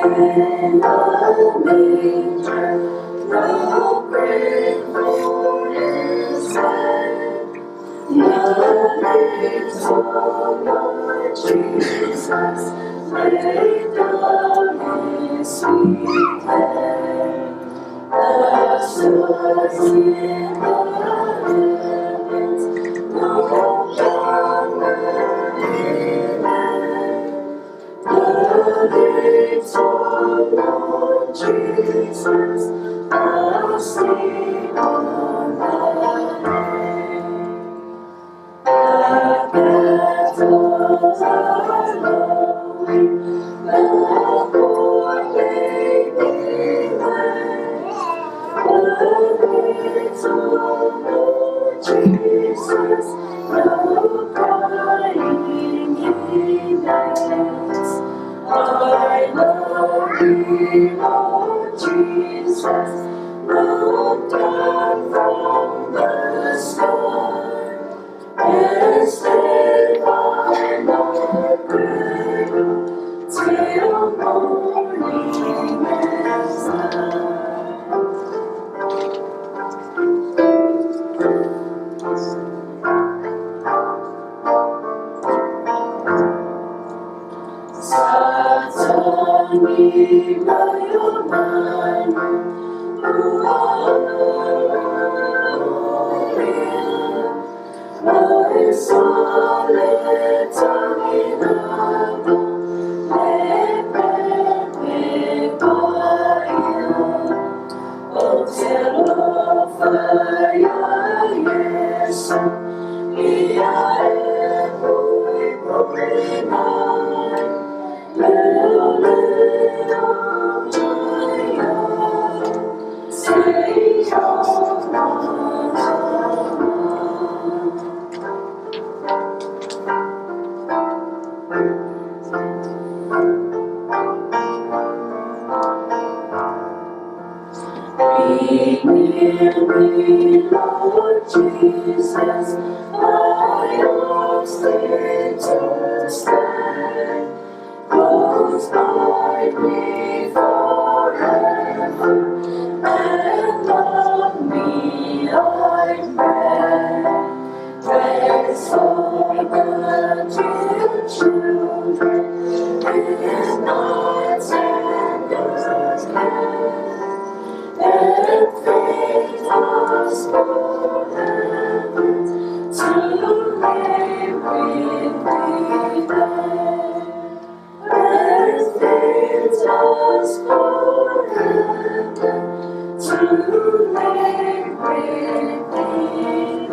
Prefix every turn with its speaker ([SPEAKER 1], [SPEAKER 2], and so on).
[SPEAKER 1] In the manger, no bread for his head, no little Lord Jesus laid down his sweet head. The stars in the heavens, no longer the little Lord Jesus, asleep on the hay. The kettles are lowing, the poor baby lays. The little Lord Jesus, no crying he makes. I love thee, Lord Jesus, look down from the sky, and stay by my cradle till morning is light. Satani na yomani, my solitary love, oh, tell fire, yes, be near me, Lord Jesus, my arms stay to stand. Close by me forever, and love me, I pray. Praise for the dear children in nights and days, and faith us for heaven to live with thee there. And faith us for heaven to live with thee.